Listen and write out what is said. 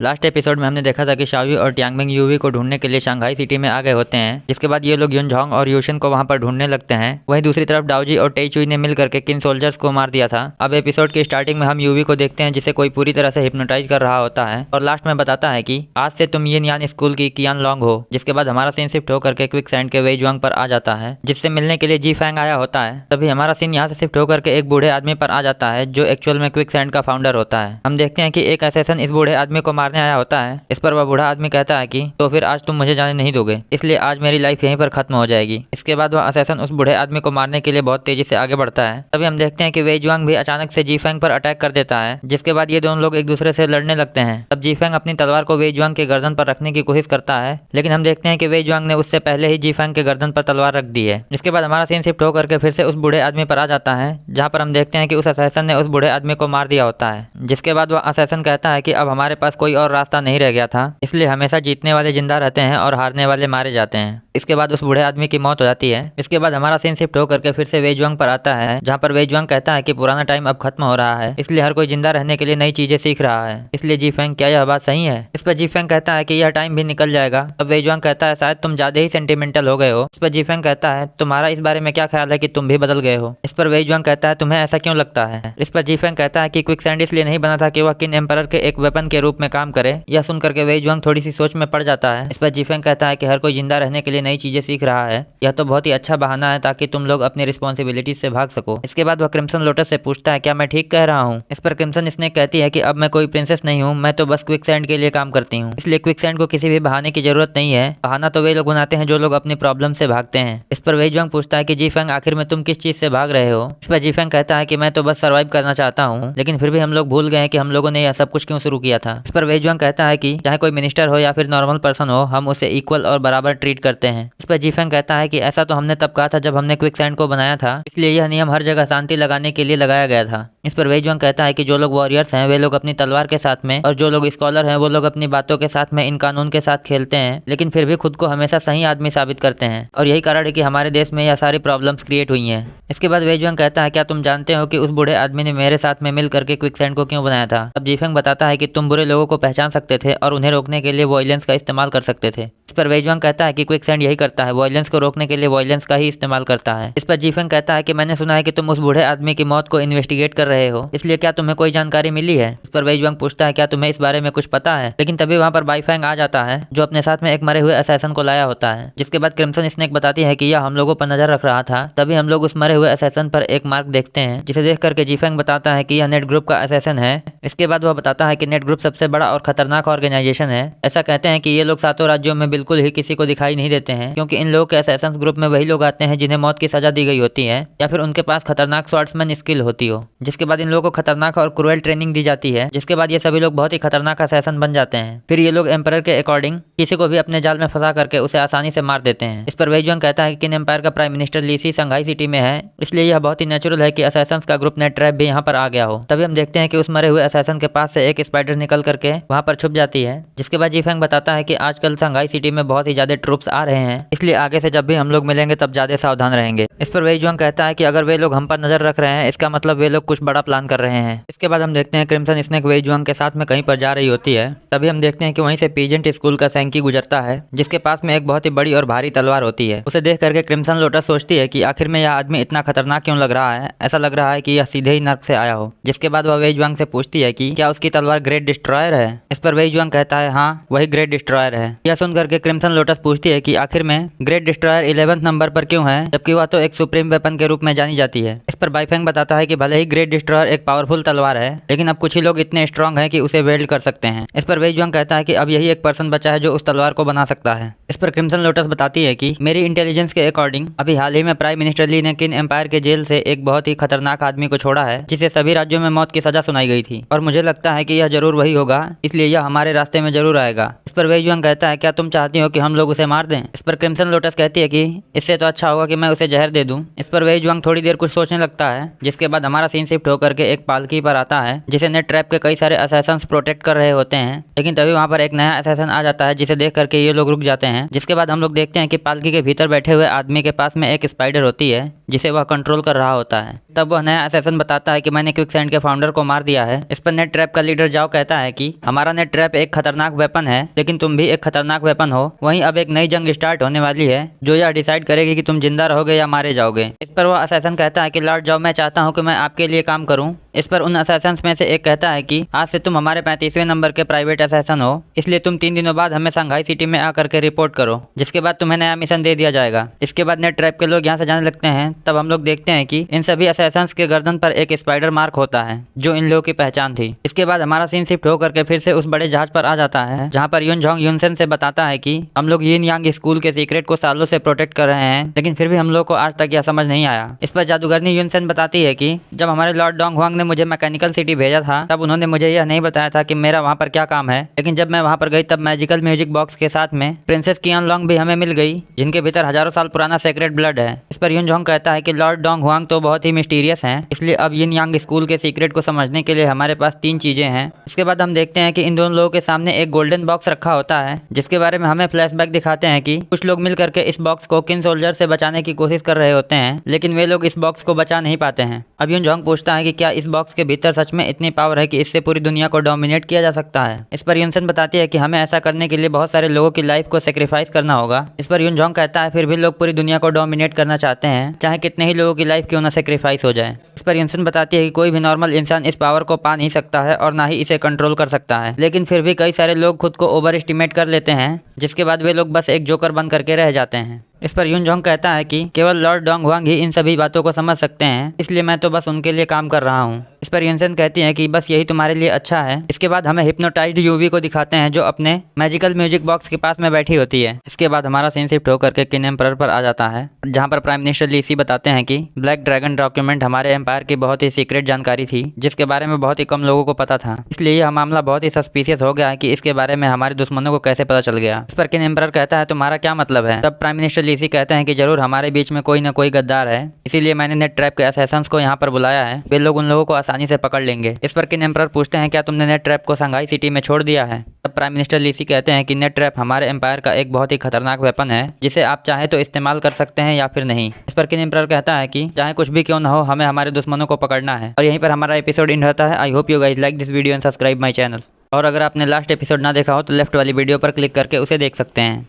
Last episode में हमने देखा था कि शाओयू और टियांगमिंग यूवी को ढूंढने के लिए शंघाई सिटी में आ गए होते हैं, जिसके बाद ये लोग युनझोंग और यूशन को वहां पर ढूंढने लगते हैं। वहीं दूसरी तरफ डाओजी और टेइचुई ने मिल करके किन सोल्जर्स को मार दिया था। अब एपिसोड की स्टार्टिंग में हम यूवी को देखते हैं जिसे कोई पूरी तरह से हिप्नोटाइज कर रहा होता है और लास्ट में बताता है कि आज से तुम यिन यान स्कूल की कियान लॉन्ग हो। जिसके बाद हमारा सीन शिफ्ट होकर के क्विक सैंड के वेइजुआंग पर आ जाता है, जिससे मिलने के लिए जी फैंग आया होता है। तभी हमारा सीन यहाँ से शिफ्ट होकर के एक बूढ़े आदमी पर आ जाता है जो एक्चुअल में क्विक सैंड का फाउंडर होता है। हम देखते हैं कि एक असैसिन इस बूढ़े आदमी को मारने आया होता है। इस पर वह बूढ़ा आदमी कहता है कि तो फिर आज तुम मुझे जाने नहीं दोगे, इसलिए आज मेरी लाइफ यहीं पर खत्म हो जाएगी। इसके बाद वह असैसिन उस बूढ़े आदमी को मारने के लिए बहुत तेजी से आगे बढ़ता है। तभी हम देखते हैं कि वेइजुआंग भी अचानक से जीफेंग पर अटैक कर देता है, जिसके बाद ये दोनों लोग एक दूसरे से लड़ने लगते हैं। तब जीफेंग अपनी तलवार को वेइजुआंग के गर्दन पर रखने की कोशिश करता है, लेकिन हम देखते हैं कि वेइजुआंग ने उससे पहले ही जीफेंग के गर्दन पर तलवार रख दी है। जिसके बाद हमारा सीन शिफ्ट होकर के फिर से उस बूढ़े आदमी पर आ जाता है, जहाँ पर हम देखते हैं कि उस असैसिन ने उस बूढ़े आदमी को मार दिया होता है। जिसके बाद वह असैसिन कहता है कि अब हमारे पास कोई और रास्ता नहीं रह गया था, इसलिए हमेशा जीतने वाले जिंदा रहते हैं और हारने वाले मारे जाते हैं। इसके बाद उस बूढ़े आदमी की मौत हो जाती है। इसके बाद हमारा सीन शिफ्ट होकर के फिर से वेइजुआंग पर आता है, जहाँ पर वेइजुआंग कहता है कि पुराना टाइम अब खत्म हो रहा है, इसलिए हर कोई जिंदा रहने के लिए नई चीजें सीख रहा है। इसलिए जीफेंग, क्या यह बात सही है? इस पर जीफेंग कहता है कि यह टाइम भी निकल जाएगा। अब वेइजुआंग कहता है शायद तुम ज्यादा ही सेंटिमेंटल हो गए हो। इस पर जीफेंग कहता है तुम्हारा इस बारे में क्या ख्याल है कि तुम भी बदल गए हो? इस पर वेइजुआंग कहता है तुम्हें ऐसा क्यों लगता है? इस पर जीफेंग कहता है कि क्विकसैंड इसलिए नहीं बना था कि वह किन एम्परर के एक वेपन के रूप में काम करे। यह सुनकर के वेइजुआंग थोड़ी सी सोच में पड़ जाता है। इस पर जीफेंग कहता है कि हर कोई जिंदा रहने के लिए नई चीजें सीख रहा है, यह तो बहुत ही अच्छा बहाना है ताकि तुम लोग अपनी रिस्पॉन्सिबिलिटीज से भाग सको। इसके बाद वह क्रिम्सन लोटस से पूछता है क्या मैं ठीक कह रहा हूँ? इस पर क्रिम्सन स्नेक कहती है कि अब मैं कोई प्रिंसेस नहीं हूँ, मैं तो बस क्विकसैंड के लिए काम करती हूँ, इसलिए क्विकसैंड को किसी भी बहाने की जरूरत नहीं है। बहाना तो वे लोग बनाते हैं जो लोग अपनी प्रॉब्लम से भागते हैं। इस पर वेइजुआंग पूछता है कि जीफेंग आखिर में तुम किस चीज से भाग रहे हो? इस पर जीफेंग कहता है कि मैं तो बस सर्वाइव करना चाहता हूँ, लेकिन फिर भी हम लोग भूल गए कि हम लोगों ने यह सब कुछ क्यों शुरू किया था। इस पर वेइजुआंग कहता है कि चाहे कोई मिनिस्टर हो या फिर नॉर्मल पर्सन हो, हम उसे इक्वल और बराबर ट्रीट करते हैं। इस पर जीफेंग कहता है कि ऐसा तो हमने तब कहा था जब हमने क्विकसैंड को बनाया था, इसलिए यह नियम हर जगह शांति लगाने के लिए लगाया गया था। इस पर वेइजुआंग कहता है कि जो लोग वॉरियर्स हैं वे लोग अपनी तलवार के साथ में, और जो लोग स्कॉलर हैं वो लोग अपनी बातों के साथ में इन कानून के साथ खेलते हैं, लेकिन फिर भी खुद को हमेशा सही आदमी साबित करते हैं, और यही कारण है कि हमारे देश में यह सारी प्रॉब्लम्स क्रिएट हुई हैं। इसके बाद वेइजुआंग कहता है क्या तुम जानते हो कि उस बूढ़े आदमी ने मेरे साथ में मिल करके क्विकसैंड को क्यों बनाया था? अब जीफेंग बताता है कि तुम बुरे लोगों को पहचान सकते थे और उन्हें रोकने के लिए वॉयलेंस का इस्तेमाल कर सकते थे। इस पर वेइजुआंग कहता है कि क्विकसैंड यही करता है, वॉयलेंस को रोकने के लिए वॉयलेंस का ही इस्तेमाल करता है। इस पर जीफेंग कहता है कि मैंने सुना है कि तुम उस बूढ़े आदमी की मौत को इन्वेस्टिगेट कर रहे हो, इसलिए क्या तुम्हें कोई जानकारी मिली है? इस पर वेइजुआंग पूछता है क्या तुम्हें इस बारे में कुछ पता है? लेकिन तभी वहां पर बाईफैंग आ जाता है, जो अपने साथ में एक मरे हुए असैसिन को लाया होता है। जिसके बाद क्रिम्सन स्नेक बताती है कि यह हम लोगों पर नजर रख रहा था। तभी हम लोग उस मरे हुए असैसिन पर एक मार्क देखते हैं, जिसे देख करके जीफेंग बताता है कि यह नेट ग्रुप का असैसिन है। इसके बाद वह बताता है कि नेट ग्रुप सबसे बड़ा और खतरनाक ऑर्गेनाइजेशन है। ऐसा कहते हैं कि ये लोग सातों राज्यों में बिल्कुल ही किसी को दिखाई नहीं देते हैं, क्योंकि इन लोगों के असैसिन्स ग्रुप में वही लोग आते हैं जिन्हें मौत की सजा दी गई होती है, या फिर उनके पास खतरनाक स्वॉर्ड्समैन स्किल होती हो। जिसके बाद इन लोगों को खतरनाक और क्रूएल ट्रेनिंग दी जाती है, जिसके बाद ये सभी लोग बहुत ही खतरनाक असैसिन बन जाते हैं। फिर ये लोग एम्परर के अकॉर्डिंग किसी को भी अपने जाल में फंसा करके उसे आसानी से मार देते हैं। इस पर वेइजुआंग कहता है कि किन एम्पायर का प्राइम मिनिस्टर लीसी शंघाई सिटी में है, इसलिए यह बहुत ही नेचुरल है कि असैसिन्स का ग्रुप नेट ट्रैप भी यहाँ पर आ गया हो। तभी हम देखते हैं कि उस मरे हुए असैसिन के पास से एक स्पाइडर निकल करके वहाँ पर छुप जाती है। जिसके बाद जीफेंग बताता है कि आजकल शंघाई सिटी में बहुत ही ज्यादा ट्रूप्स आ रहे हैं, इसलिए आगे से जब भी हम लोग मिलेंगे तब ज्यादा सावधान रहेंगे। इस पर वेइजुआंग कहता है कि अगर वे लोग हम पर नजर रख रहे हैं, इसका मतलब वे लोग कुछ बड़ा प्लान कर रहे हैं। इसके बाद हम देखते हैं क्रिम्सन स्नेक वेइजुआंग के साथ में कहीं पर जा रही होती है। तभी हम देखते हैं कि वहीं से पीजेंट स्कूल का सैंकी गुजरता है, जिसके पास में एक बहुत ही बड़ी और भारी तलवार होती है। उसे देख करके क्रिम्सन लोटस सोचती है कि आखिर में यह आदमी इतना खतरनाक क्यों लग रहा है, ऐसा लग रहा है कि यह सीधे ही नर्क से आया हो। जिसके बाद वह वेइजुआंग से पूछती है कि क्या उसकी तलवार ग्रेट डिस्ट्रॉयर है? इस पर वेइजुआंग कहता है हाँ, वही ग्रेट डिस्ट्रॉयर है। यह सुन करके क्रिम्सन लोटस पूछती है कि आखिर में ग्रेट डिस्ट्रॉयर 11th नंबर पर क्यों है, जबकि वह तो एक सुप्रीम वेपन के रूप में जानी जाती है। इस पर बाईफेंग बताता है कि भले ही ग्रेट डिस्ट्रॉयर एक पावरफुल तलवार है, लेकिन अब कुछ ही लोग इतने स्ट्रांग हैं कि उसे वेल्ड कर सकते हैं। इस पर वेइजुआंग कहता है कि अब यही एक पर्सन बचा है जो उस तलवार को बना सकता है। इस पर क्रिम्सन लोटस बताती है कि मेरी इंटेलिजेंस के अकॉर्डिंग अभी हाल ही में प्राइम मिनिस्टर ली ने किन एम्पायर के जेल से एक बहुत ही खतरनाक आदमी को छोड़ा है, जिसे सभी राज्यों में मौत की सजा सुनाई गई थी, और मुझे लगता है कि यह जरूर वही होगा, इसलिए यह हमारे रास्ते में जरूर आएगा। इस पर वेइजुआंग कहता है क्या तुम चाहती हो कि हम लोग उसे मार दें? इस पर क्रिम्सन लोटस कहती है कि इससे तो अच्छा होगा कि मैं उसे जहर दे दूं। इस पर वेइजुआंग थोड़ी देर कुछ सोचने लगता है। जिसके बाद हमारा सीन शिफ्ट होकर के एक पालकी पर आता है, जिसे नेट ट्रैप के कई सारे असैसिन्स प्रोटेक्ट कर रहे होते हैं। लेकिन तभी वहां पर एक नया असैसिन आ जाता है, जिसे देख करके ये लोग रुक जाते हैं हैं, जिसके बाद हम लोग देखते हैं कि पालकी के भीतर बैठे हुए आदमी के पास में एक स्पाइडर होती है जिसे वह कंट्रोल कर रहा होता है। तब वह नया असैसिन बताता है कि मैंने क्विकसैंड के फाउंडर को मार दिया है। इस पर नेट ट्रैप का लीडर जाओ कहता है कि हमारा नेट ट्रैप एक खतरनाक वेपन है, लेकिन तुम भी एक खतरनाक वेपन हो। वहीं अब एक नई जंग स्टार्ट होने वाली है जो यह डिसाइड करेगी कि तुम जिंदा रहोगे या मारे जाओगे। इस पर वह असैसिन कहता है कि लॉर्ड जाओ, मैं चाहता हूँ कि मैं आपके लिए काम करूँ। इस पर उन असैसिन्स में से एक कहता है कि आज से तुम हमारे 35वें नंबर के प्राइवेट असैसिन हो, इसलिए तुम 3 दिनों बाद हमें शंघाई सिटी में आकर के रिपोर्ट करो, जिसके बाद तुम्हें नया मिशन दे दिया जाएगा। इसके बाद नेट ट्रैप के लोग यहाँ से जाने लगते हैं। तब हम लोग देखते हैं कि इन सभी असैसिन्स के गर्दन पर एक स्पाइडर मार्क होता है जो इन लोगों की पहचान थी। इसके बाद हमारा सीन शिफ्ट होकर के फिर से उस बड़े जहाज पर आ जाता है जहाँ पर युन झोंग युनसेन से बताता है कि हम लोग यिन यांग स्कूल के सीक्रेट को सालों से प्रोटेक्ट कर रहे हैं, लेकिन फिर भी हम लोग को आज तक यह समझ नहीं आया। इस पर जादूगरनी युनसेन बताती है कि जब हमारे लॉर्ड डोंग हुआंग ने मुझे मैकेनिकल सिटी भेजा था तब उन्होंने मुझे यह नहीं बताया था कि मेरा वहाँ पर क्या काम है, लेकिन जब मैं वहाँ पर गई तब मैजिकल म्यूजिक बॉक्स के साथ में प्रिंसेस कियान लोंग भी हमें मिल गई, जिनके भीतर हजारों साल पुराना सेक्रेट ब्लड है। इस पर युन झोंग कहता है कि लॉर्ड डोंग हुआंग तो बहुत ही मिस्टीरियस हैं, इसलिए अब यिन यांग स्कूल के सीक्रेट को समझने के लिए हमारे पास 3 चीजें हैं। इसके बाद हम देखते हैं कि इन दोनों लोगों के सामने एक गोल्डन बॉक्स रखा होता है, जिसके बारे में हमें फ्लैशबैक दिखाते हैं कि कुछ लोग मिल करके इस बॉक्स को किन सोल्जर से बचाने की कोशिश कर रहे होते हैं, लेकिन वे लोग इस बॉक्स को बचा नहीं पाते हैं। अब युन झोंग पूछता है कि क्या इस बॉक्स के भीतर सच में इतनी पावर है कि इससे पूरी दुनिया को डोमिनेट किया जा सकता है। इस पर युनसेन बताती है कि हमें ऐसा करने के लिए बहुत सारे लोगों की लाइफ को सेक्रीफाइस करना होगा। इस पर युन झोंग कहता है फिर भी लोग पूरी दुनिया को डोमिनेट करना चाहते हैं, चाहे कितने ही लोगों की लाइफ क्यों ना सेक्रीफाइस हो जाए। इस पर युनसेन बताती है कि कोई भी नॉर्मल इंसान इस पावर को पा नहीं सकता है और ना ही इसे कंट्रोल कर सकता है, लेकिन फिर भी कई सारे लोग खुद को ओवर एस्टिमेट कर लेते हैं, जिसके बाद वे लोग बस एक जोकर बन करके रह जाते हैं। इस पर युन झोंग कहता है कि केवल लॉर्ड डोंग हुआंग ही इन सभी बातों को समझ सकते हैं, इसलिए मैं तो बस उनके लिए काम कर रहा हूँ। इस पर युनसेन कहती है कि बस यही तुम्हारे लिए अच्छा है। इसके बाद हमें हिप्नोटाइज्ड यूवी को दिखाते हैं जो अपने मैजिकल म्यूजिक बॉक्स के पास में बैठी होती है। इसके बाद हमारा सीन शिफ्ट होकर के किन एम्परर पर आ जाता है, जहाँ पर प्राइम मिनिस्टर ली सी बताते हैं कि ब्लैक ड्रैगन डॉक्यूमेंट हमारे एम्पायर की बहुत ही सीक्रेट जानकारी थी, जिसके बारे में बहुत ही कम लोगों को पता था, इसलिए यह मामला बहुत ही सस्पिशियस हो गया है कि इसके बारे में हमारे दुश्मनों को कैसे पता चल गया। इस पर किन एम्परर कहता है तुम्हारा क्या मतलब है। तब प्राइम मिनिस्टर ली सी कहते हैं कि जरूर हमारे बीच में कोई ना कोई गद्दार है, इसीलिए मैंने नेट ट्रैप के असैसिन्स को यहाँ पर बुलाया है, वे लोग उन लोगों को आसानी से पकड़ लेंगे। इस पर किन एम्परर पूछते हैं क्या तुमने नेट ट्रैप को शंघाई सिटी में छोड़ दिया है। तब प्राइम मिनिस्टर ली सी कहते हैं कि नेट ट्रैप हमारे एम्पायर का एक बहुत ही खतरनाक वेपन है, जिसे आप चाहे तो इस्तेमाल कर सकते हैं या फिर नहीं। इस पर किन एम्परर कहता है कि चाहे कुछ भी क्यों ना हो, हमें हमारे दुश्मनों को पकड़ना है। और यहीं पर हमारा एपिसोड एंड होता है। I hope you guys like this video and subscribe my channel. और अगर आपने लास्ट एपिसोड ना देखा हो तो लेफ्ट वाली वीडियो पर क्लिक करके उसे देख सकते हैं।